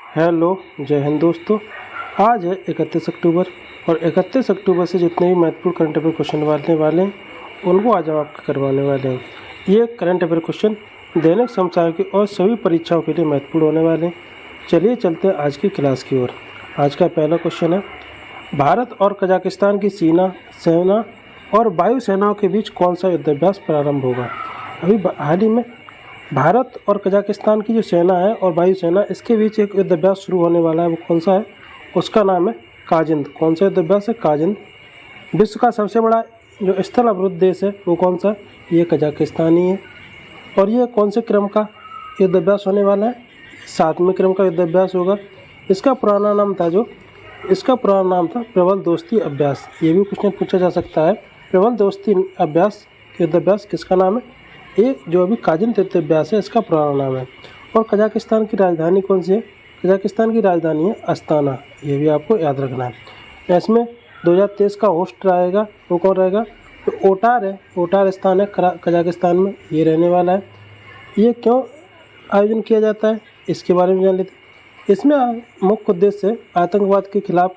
Hello, जय हिंद दोस्तों। आज है 31 अक्टूबर और 31 अक्टूबर से जितने भी महत्वपूर्ण करंट अफेयर क्वेश्चन बनने वाले हैं उनको आज हम आपको करवाने वाले हैं। ये करंट अफेयर क्वेश्चन दैनिक समसामयिक की और सभी परीक्षाओं के लिए महत्वपूर्ण होने वाले हैं। चलिए चलते हैं आज की क्लास की ओर। आज का पहला क्वेश्चन है, भारत और कजाकिस्तान की सेना और वायुसेनाओं के बीच कौन सा युद्धाभ्यास प्रारंभ होगा। अभी हाल ही में भारत और कजाकिस्तान की जो सेना है और वायुसेना, इसके बीच एक युद्धाभ्यास शुरू होने वाला है। वो कौन सा है? उसका नाम है काजिंद। कौन सा युद्धाभ्यास है? काजिंद। विश्व का सबसे बड़ा जो स्थल अवरुद्ध देश है वो कौन सा? ये कजाकिस्तान ही है। और ये कौन से क्रम का युद्धाभ्यास होने वाला है? 7वें क्रम का युद्धाभ्यास होगा। इसका पुराना नाम था प्रबल दोस्ती अभ्यास। ये भी क्वेश्चन पूछा जा सकता है। प्रबल दोस्ती युद्धाभ्यास किसका नाम है? ये जो अभी काजिंद युद्धाभ्यास है इसका पुराना नाम है। और कजाकिस्तान की राजधानी कौन सी है? कजाकिस्तान की राजधानी है अस्ताना। ये भी आपको याद रखना है। इसमें 2023 का होस्ट रहेगा, वो कौन रहेगा? तो ओटार है, ओटार स्थान है कजाकिस्तान में, ये रहने वाला है। ये क्यों आयोजन किया जाता है इसके बारे में जान लेते हैं। इसमें मुख्य उद्देश्य है आतंकवाद के खिलाफ,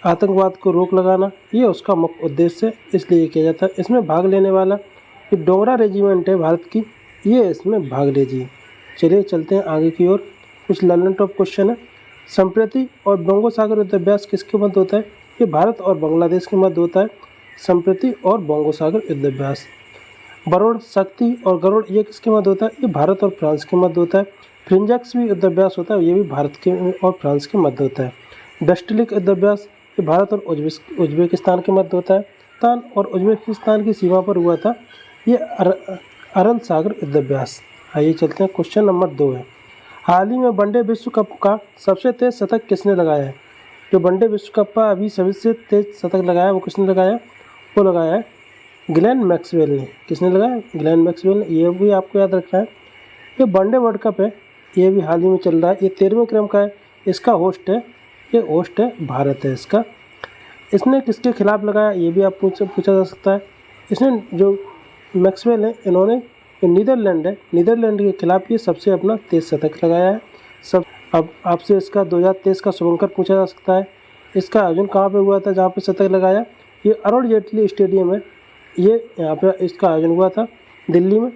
आतंकवाद को रोक लगाना, ये उसका मुख्य उद्देश्य है, इसलिए किया जाता है। इसमें भाग लेने वाला जो डोगरा रेजिमेंट है भारत की, ये इसमें भाग लीजिए। चलिए चलते हैं आगे की ओर। कुछ लर्निंग टॉप क्वेश्चन है। संप्रति और बंगोसागर युद्धाभ्यास किसके मध्य होता है? ये भारत और बांग्लादेश के मध्य होता है, संप्रति और बंगोसागर युद्धाभ्यास। वरुण, शक्ति और गरुड़ ये किसके मध्य होता है? ये भारत और फ्रांस के मध्य होता है। फ्रिंजक्स भी युद्धाभ्यास होता है, ये भी भारत के और फ्रांस के मध्य होता है। डस्टलिक युद्धाभ्यास ये भारत और उज्बेकिस्तान के मध्य होता है। तान और उज्बेकिस्तान की सीमा पर हुआ था ये अरल सागर युद्धाभ्यास। आइए चलते हैं, क्वेश्चन नंबर 2 है। हाल ही में वनडे विश्व कप का सबसे तेज शतक किसने लगाया है? जो वनडे विश्व कप का अभी सबसे तेज शतक लगाया है वो किसने लगाया? वो लगाया है ग्लेन मैक्सवेल ने। किसने लगाया? ग्लेन मैक्सवेल ने। ये भी आपको याद रखना है। ये वनडे वर्ल्ड कप है, ये भी हाल ही में चल रहा है। ये 13वें क्रम का है। इसका होस्ट है भारत है इसका। इसने किसके खिलाफ लगाया ये भी आप पूछा जा सकता है। इसने जो मैक्सवेल है, इन्होंने नीदरलैंड के खिलाफ ये सबसे अपना तेज शतक लगाया है। अब आपसे इसका 2023 का शुभंकर पूछा जा सकता है। इसका आयोजन कहाँ पे हुआ था जहाँ पे शतक लगाया? ये अरुण जेटली स्टेडियम है, ये यहाँ पे इसका आयोजन हुआ था दिल्ली में,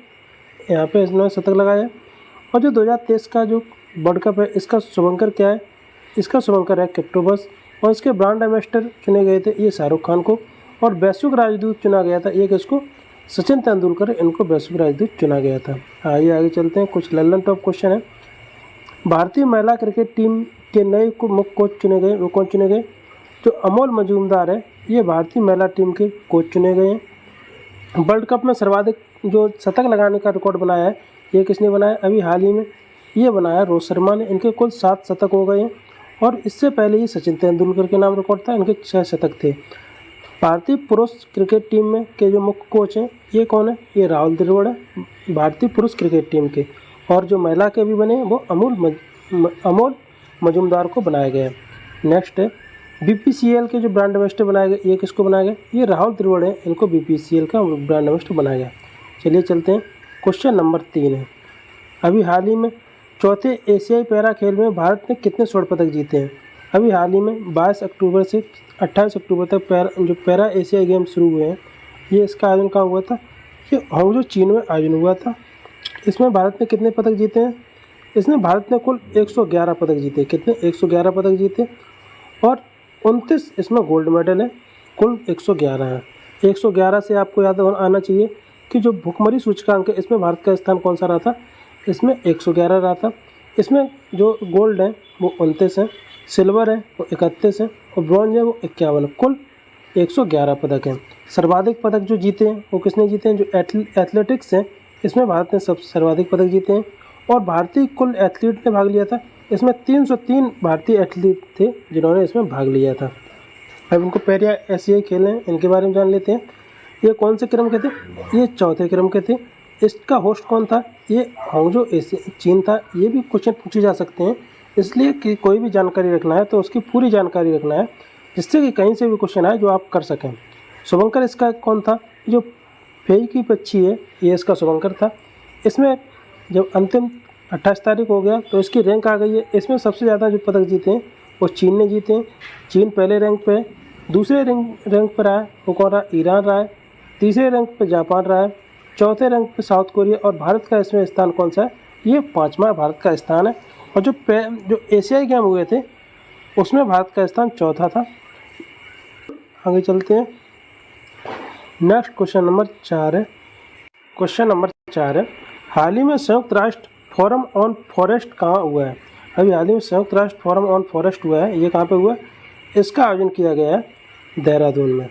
यहाँ पे इसने शतक लगाया। और जो 2023 का जो वर्ल्ड कप है इसका शुभंकर क्या है? इसका शुभंकर है कैप्टोबस। और इसके ब्रांड एम्बेसडर चुने गए थे ये शाहरुख खान को। और वैश्विक राजदूत चुना गया था ये किसको? सचिन तेंदुलकर, इनको वैश्विक राजदूत चुना गया था। आगे चलते हैं, कुछ लल्लन टॉप क्वेश्चन है। भारतीय महिला क्रिकेट टीम के नए मुख्य कोच चुने गए, वो कौन चुने गए? जो अमोल मजूमदार है, ये भारतीय महिला टीम के कोच चुने गए हैं। वर्ल्ड कप में सर्वाधिक जो शतक लगाने का रिकॉर्ड बनाया है ये किसने बनाया? अभी हाल ही में ये बनाया रोहित शर्मा ने। इनके कुल 7 शतक हो गए हैं। और इससे पहले ये सचिन तेंदुलकर के नाम रिकॉर्ड था, इनके 6 शतक थे। भारतीय पुरुष क्रिकेट टीम में के जो मुख्य कोच हैं ये कौन है? ये राहुल द्रविड़ है भारतीय पुरुष क्रिकेट टीम के। और जो महिला के भी बने हैं वो अमोल मजूमदार को बनाया गया है। नेक्स्ट है BPCL के जो ब्रांड एम्बेसडर बनाए गए, ये किसको बनाया गया? ये राहुल द्रविड़ है, इनको BPCL का ब्रांड एम्बेसडर बनाया गया। चलिए चलते हैं, क्वेश्चन नंबर 3 है। अभी हाल ही में चौथे एशियाई पैरा खेल में भारत ने कितने स्वर्ण पदक जीते हैं? अभी हाल ही में 22 अक्टूबर से 28 अक्टूबर तक पैरा एशियाई गेम शुरू हुए हैं। ये इसका आयोजन कहाँ हुआ था? ये हांगझो चीन में आयोजन हुआ था। इसमें भारत ने कितने पदक जीते हैं? इसमें भारत ने कुल 111 पदक जीते। कितने? 111 पदक जीते। और 29 इसमें गोल्ड मेडल है, कुल 111 है। 111 से आपको याद आना चाहिए कि जो भुखमरी सूचकांक है इसमें भारत का स्थान कौन सा रहा था? इसमें 111 रहा था। इसमें जो गोल्ड है वो 29 है, सिल्वर है वो 31 है और ब्रॉन्ज है वो 51 है। कुल 111 पदक हैं। सर्वाधिक पदक जो जीते हैं वो किसने जीते हैं? जो एथलेटिक्स हैं इसमें भारत ने सब सर्वाधिक पदक जीते हैं। और भारतीय कुल एथलीट ने भाग लिया था, इसमें 303 भारतीय एथलीट थे जिन्होंने इसमें भाग लिया था। अब इनको पैरा एशियाई खेल हैं, इनके बारे में जान लेते हैं। ये कौन से क्रम के थे? ये चौथे क्रम के थे। इसका होस्ट कौन था? ये हांगझो चीन था। ये भी क्वेश्चन पूछे जा सकते हैं, इसलिए कि कोई भी जानकारी रखना है तो उसकी पूरी जानकारी रखना है, जिससे कि कहीं से भी क्वेश्चन आए जो आप कर सकें। शुभंकर इसका कौन था? जो फेई की पक्षी है ये इसका शुभंकर था। इसमें जब अंतिम 28 तारीख हो गया, तो इसकी रैंक आ गई है। इसमें सबसे ज़्यादा जो पदक जीते हैं वो चीन ने जीते हैं। चीन पहले रैंक पे है। दूसरे रैंक पर रहा है वो कौन रहा? ईरान रहा है। तीसरे रैंक पे जापान रहा है। चौथे रैंक पे साउथ कोरिया। और भारत का इसमें स्थान कौन सा है? ये 5वां भारत का स्थान है। और जो एशियाई गेम हुए थे उसमें भारत का स्थान चौथा था। आगे चलते हैं। नेक्स्ट क्वेश्चन नंबर 4 है। क्वेश्चन नंबर 4 है, हाल ही में संयुक्त राष्ट्र फोरम ऑन फॉरेस्ट कहाँ हुआ है? अभी हाल ही में संयुक्त राष्ट्र फोरम ऑन फॉरेस्ट हुआ है, ये कहाँ पे हुआ है? इसका आयोजन किया गया है देहरादून में।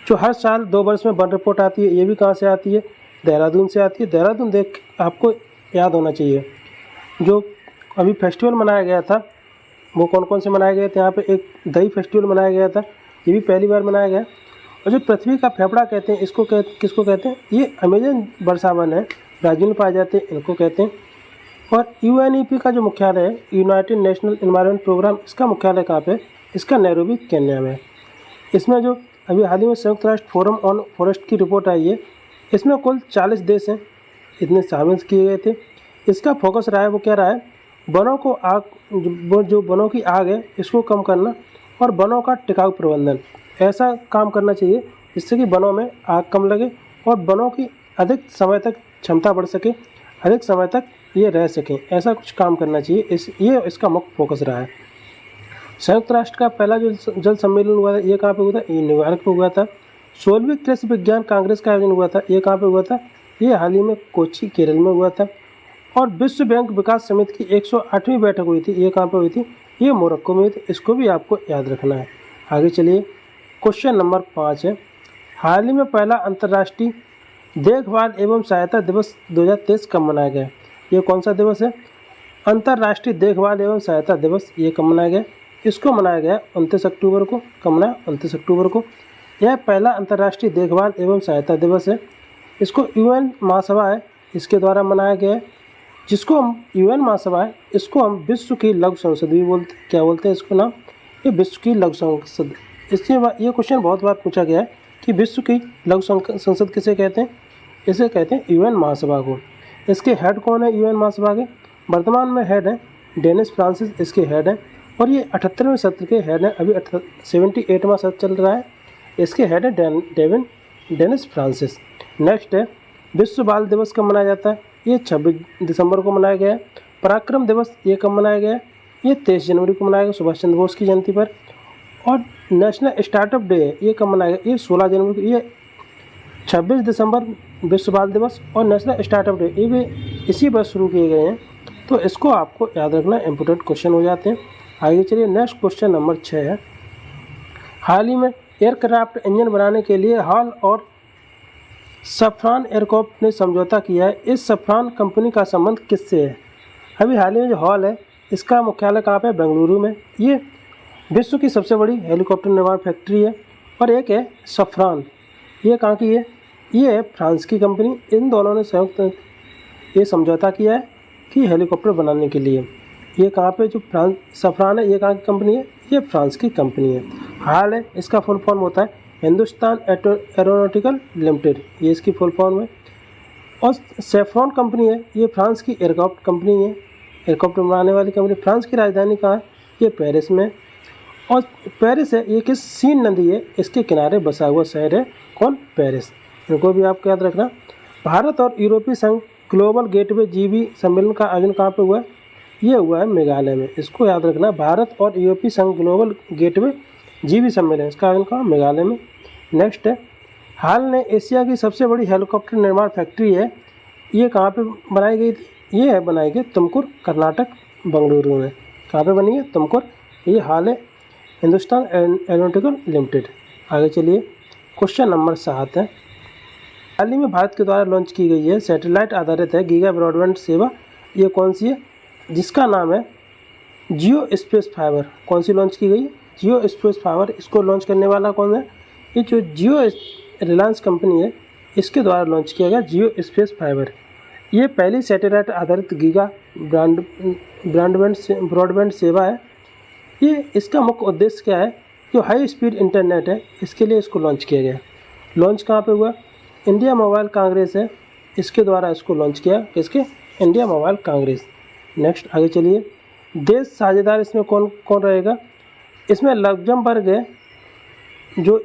जो हर साल 2 वर्ष में वन रिपोर्ट आती है, ये भी कहाँ से आती है? देहरादून से आती है। देहरादून देख आपको याद होना चाहिए, जो अभी फेस्टिवल मनाया गया था वो कौन कौन से मनाए गए थे? यहाँ पे एक दही फेस्टिवल मनाया गया था, ये भी पहली बार मनाया गया। और जो पृथ्वी का फेफड़ा कहते हैं, किसको कहते हैं? ये अमेजन वर्षावन है, ब्राज़ील में पाए जाते हैं, इनको कहते हैं। और यूएनईपी का जो मुख्यालय है, यूनाइटेड नेशनल एनवायरनमेंट प्रोग्राम, इसका मुख्यालय कहाँ पे? इसका नैरोबी केन्या में। इसमें जो अभी हाल ही में संयुक्त राष्ट्र फोरम ऑन फॉरेस्ट की रिपोर्ट आई है, इसमें कुल 40 देश हैं, इतने शामिल किए गए थे। इसका फोकस रहा है वो क्या रहा है? वनों को जो वनों की आग है इसको कम करना और वनों का टिकाऊ प्रबंधन। ऐसा काम करना चाहिए जिससे कि वनों में आग कम लगे और वनों की अधिक समय तक क्षमता बढ़ सके, अधिक समय तक ये रह सकें, ऐसा कुछ काम करना चाहिए। ये इसका मुख्य फोकस रहा है। संयुक्त राष्ट्र का पहला जो जल सम्मेलन हुआ था, ये कहाँ पे हुआ था? ये न्यूयॉर्क में हुआ था। 16वीं कृषि विज्ञान कांग्रेस का आयोजन हुआ था, ये कहाँ पे हुआ था? ये हाल ही में कोच्चि केरल में हुआ था। और विश्व बैंक विकास समिति की 108वीं बैठक हुई थी, ये कहाँ पे हुई थी? ये मोरक्को में हुई थी। इसको भी आपको याद रखना है। आगे चलिए, क्वेश्चन नंबर 5 है, हाल ही में पहला अंतर्राष्ट्रीय देखभाल एवं सहायता दिवस 2023 कब मनाया गया? ये कौन सा दिवस है? अंतर्राष्ट्रीय देखभाल एवं सहायता दिवस, ये कब मनाया गया? इसको मनाया गया 29 अक्टूबर को। कब मनाया? 29 अक्टूबर को। यह पहला अंतर्राष्ट्रीय देखभाल एवं सहायता दिवस है। इसको यूएन महासभा है, इसके द्वारा मनाया गया है। जिसको हम यूएन महासभा है, इसको हम विश्व की लघु संसद भी बोलते हैं। क्या बोलते हैं इसको नाम? ये विश्व की लघु संसद। इसके बाद ये क्वेश्चन बहुत बार पूछा गया है कि विश्व की लघु संसद किसे कहते हैं? इसे कहते हैं यूएन महासभा को। इसके हेड कौन है यूएन महासभा के? वर्तमान में हेड है डेनिस फ्रांसिस, इसके हेड हैं। और ये 78वें सत्र के हेड हैं। अभी 78वां सत्र चल रहा है। इसके हेड है डेनिस फ्रांसिस। नेक्स्ट है, विश्व बाल दिवस कब मनाया जाता है? ये 26 दिसंबर को मनाया गया है। पराक्रम दिवस ये कब मनाया गया है? ये 23 जनवरी को मनाया गया, सुभाष चंद्र बोस की जयंती पर। और नेशनल स्टार्टअप डे है, ये कब मनाया गया? ये 16 जनवरी को। ये 26 दिसंबर विश्व बाल दिवस और नेशनल स्टार्टअप डे, ये भी इसी वर्ष शुरू किए गए हैं। तो इसको आपको याद रखना, इंपोर्टेंट क्वेश्चन हो जाते हैं। आगे चलिए, नेक्स्ट क्वेश्चन नंबर 6 है, हाल ही में एयरक्राफ्ट इंजन बनाने के लिए हॉल और सफ्रान एयरक्राफ्ट ने समझौता किया है। इस सफ्रान कंपनी का संबंध किससे है? अभी हाल ही में जो हॉल है इसका मुख्यालय कहाँ पे है? बेंगलुरु में। ये विश्व की सबसे बड़ी हेलीकॉप्टर निर्माण फैक्ट्री है। और एक है सफ्रान, ये कहाँ की है? ये है फ्रांस की कंपनी। इन दोनों ने संयुक्त ये समझौता किया है कि हेलीकॉप्टर बनाने के लिए। ये कहाँ पे जो सफ्रान है, ये कहाँ की कंपनी है? ये फ्रांस की कंपनी है। हाल है, इसका फुल फॉर्म होता है हिंदुस्तान एरोनॉटिकल लिमिटेड, ये इसकी फुल फॉर्म है। और सेफ्रॉन कंपनी है, ये फ्रांस की एयरक्राफ्ट कंपनी है, एयरक्राफ्ट बनाने वाली कंपनी। फ्रांस की राजधानी कहाँ है? ये पेरिस में। और पेरिस है, ये किस सीन नदी है, इसके किनारे बसा हुआ शहर है। कौन? पेरिस। इनको भी आपको याद रखना। भारत और यूरोपीय संघ ग्लोबल गेटवे जीबी सम्मेलन का आयोजन कहाँ पे हुआ है? ये हुआ है मेघालय में। इसको याद रखना, भारत और यूरोपीय संघ ग्लोबल गेटवे जीबी सम्मेलन, इसका आयोजन कहाँ? मेघालय में। नेक्स्ट है, हाल ने एशिया की सबसे बड़ी हेलीकॉप्टर निर्माण फैक्ट्री है, ये कहाँ पे बनाई गई थी? ये है बनाई गई तुमकुर, कर्नाटक, बेंगलुरु में। कहाँ पे बनी है? तुमकुर। ये हाल है हिंदुस्तान एरोनॉटिकल लिमिटेड। आगे चलिए, क्वेश्चन नंबर 7 है, हाल ही में भारत के द्वारा लॉन्च की गई है सैटेलाइट आधारित है गीगा ब्रॉडबैंड सेवा, ये कौन सी है? जिसका नाम है जियो स्पेस फाइबर। कौन सी लॉन्च की गई है? जियो स्पेस फाइबर। इसको लॉन्च करने वाला कौन है? ये जो जियो रिलायंस कंपनी है, इसके द्वारा लॉन्च किया गया जियो स्पेस फाइबर। ये पहली सैटेलाइट आधारित गीगा ब्रॉडबैंड सेवा है। ये इसका मुख्य उद्देश्य क्या है? जो हाई स्पीड इंटरनेट है, इसके लिए इसको लॉन्च किया गया। लॉन्च कहाँ पे हुआ? इंडिया मोबाइल कांग्रेस है, इसके द्वारा इसको लॉन्च किया। किसके? India mobile Congress. नेक्स्ट आगे चलिए, देश साझेदार इसमें कौन कौन रहेगा? इसमें लग्जमबर्ग है जो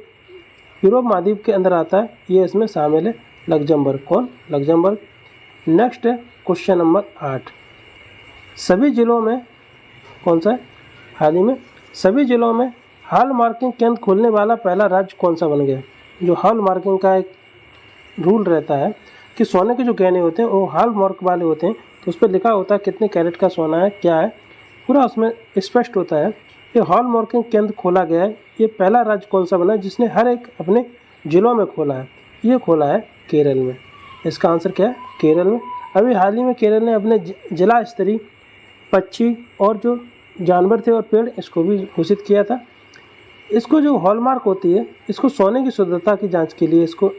यूरोप महाद्वीप के अंदर आता है, ये इसमें शामिल है। लग्जमबर्ग कौन? लग्जमबर्ग। नेक्स्ट है क्वेश्चन नंबर 8, सभी जिलों में कौन सा है? हाल ही में सभी जिलों में हॉल मार्किंग केंद्र खोलने वाला पहला राज्य कौन सा बन गया? जो हॉल मार्किंग का एक रूल रहता है कि सोने के जो गहने होते हैं वो हॉल मार्क वाले होते हैं, तो उस पर लिखा होता है कितने कैरेट का सोना है, क्या है, पूरा उसमें स्पष्ट होता है। ये हॉल मार्किंग केंद्र खोला गया है, ये पहला राज्य कौन सा बना है जिसने हर एक अपने जिलों में खोला है? ये खोला है केरल में। इसका आंसर क्या है? केरल में। अभी हाल ही में केरल ने अपने जिला स्तरीय पक्षी और जो जानवर थे और पेड़, इसको भी घोषित किया था। इसको जो हॉलमार्क होती है, इसको सोने की शुद्धता की जांच के लिए इसको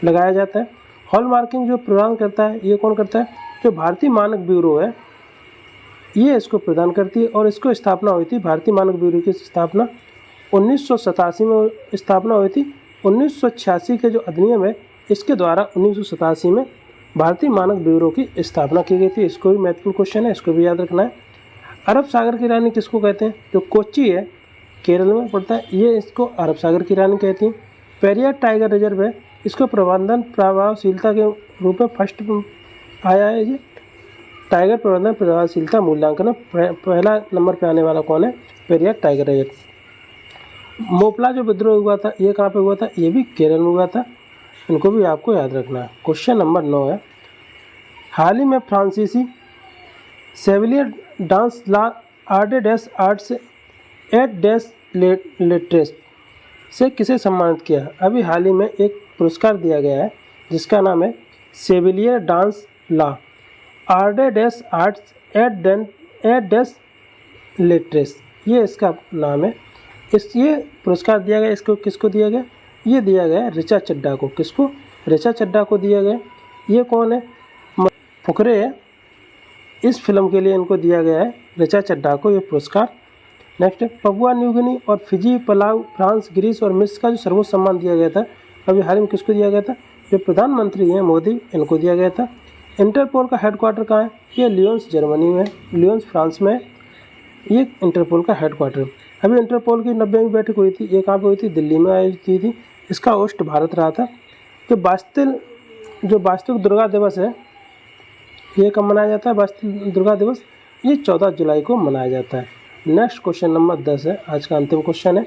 लगाया जाता है। हॉलमार्किंग जो प्रदान करता है, ये कौन करता है? जो भारतीय मानक ब्यूरो है, ये इसको प्रदान करती है। और इसको स्थापना हुई थी, भारतीय मानक ब्यूरो की स्थापना 1987 में स्थापना हुई थी। 1986 के जो अधिनियम है, इसके द्वारा 1987 में भारतीय मानक ब्यूरो की स्थापना की गई थी। इसको भी महत्वपूर्ण क्वेश्चन है, इसको भी याद रखना है। अरब सागर की रानी किसको कहते हैं? जो कोच्चि है, केरल में पड़ता है, ये इसको अरब सागर की रानी कहती हैं। पेरियार टाइगर रिजर्व है, इसको प्रबंधन प्रभावशीलता के रूप में फर्स्ट आया है। ये टाइगर प्रबंधन प्रभावशीलता मूल्यांकन में पहला नंबर पे आने वाला कौन है? Periyar tiger reserve. मोपला जो विद्रोह हुआ था, ये कहाँ पे हुआ था? ये भी केरल में हुआ था। इनको भी आपको याद रखना है। क्वेश्चन नंबर 9 है, हाल ही में फ्रांसीसी सेविलियर डांस ला आर्ट्स लेट्रेस से किसे सम्मानित किया? अभी हाल ही में एक पुरस्कार दिया गया है जिसका नाम है सेविलियर डांस ला आर्ट्स लेट्रेस, ये इसका नाम है। ये पुरस्कार दिया गया, इसको किसको दिया गया? ये दिया गया ऋचा चड्ढा को। किसको? ऋचा चड्ढा को दिया गया। ये कौन है? फुकरे है। इस फिल्म के लिए इनको दिया गया है, ऋचा चड्ढा को, ये पुरस्कार। नेक्स्ट है पपुआ न्यू गिनी और फिजी, पलाउ, फ्रांस, ग्रीस और मिस्र का जो सर्वोच्च सम्मान दिया गया था, अभी हाल में किसको दिया गया था? जो प्रधानमंत्री हैं मोदी, इनको दिया गया था। इंटरपोल का हेडक्वार्टर कहाँ है? ये लियोन्स जर्मनी में, लियोन्स फ्रांस में, ये इंटरपोल का हेडक्वार्टर। अभी इंटरपोल की 90वीं बैठक हुई थी, ये कहाँ पे हुई थी? दिल्ली में आयोजित हुई थी। इसका होस्ट भारत रहा था। जो वास्तविक दुर्गा दिवस है, ये कब मनाया जाता है? वास्तविक दुर्गा दिवस ये 14 जुलाई को मनाया जाता है। नेक्स्ट क्वेश्चन नंबर 10 है, आज का अंतिम क्वेश्चन है,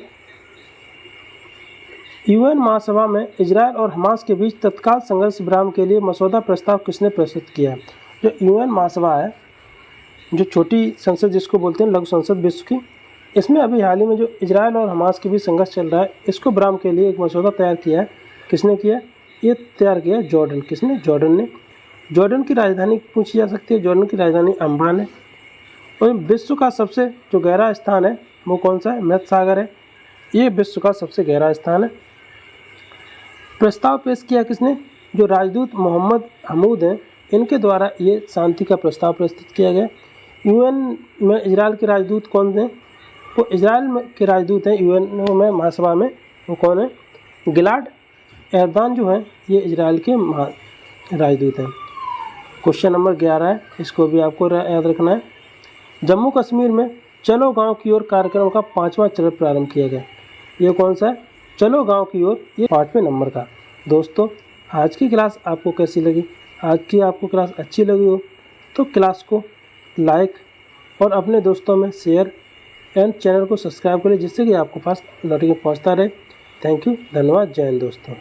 यूएन महासभा में इजरायल और हमास के बीच तत्काल संघर्ष विराम के लिए मसौदा प्रस्ताव किसने प्रस्तुत किया? जो यूएन महासभा है, जो छोटी संसद जिसको बोलते हैं, लघु संसद विश्व की, इसमें अभी हाल ही में जो इजरायल और हमास के बीच संघर्ष चल रहा है, इसको विराम के लिए एक मसौदा तैयार किया है। किसने किया? ये तैयार किया जॉर्डन। किसने? जॉर्डन ने। जॉर्डन की राजधानी पूछी जा सकती है, जॉर्डन की राजधानी अम्मान है। और विश्व का सबसे जो गहरा स्थान है वो कौन सा है? मृत सागर है। ये विश्व का सबसे गहरा स्थान है। प्रस्ताव पेश किया किसने? जो राजदूत मोहम्मद हमूद हैं, इनके द्वारा ये शांति का प्रस्ताव प्रस्तुत किया गया। यूएन में इजरायल के राजदूत कौन हैं? वो इजरायल के राजदूत हैं यूएन में महासभा में, वो कौन है? गिलाड एर्दान जो हैं, ये इजरायल के राजदूत हैं। क्वेश्चन नंबर 11 है, इसको भी आपको याद रखना है। जम्मू कश्मीर में चलो गांव की ओर कार्यक्रम का 5वां चरण प्रारंभ किया गया। ये कौन सा है? चलो गांव की ओर, ये 5वें नंबर का। दोस्तों, आज की क्लास आपको कैसी लगी? आज की आपको क्लास अच्छी लगी हो तो क्लास को लाइक और अपने दोस्तों में शेयर एंड चैनल को सब्सक्राइब करें, जिससे कि आपको पास नोटिफिकेशन पहुंचता रहे। थैंक यू, धन्यवाद, जय हिंद दोस्तों।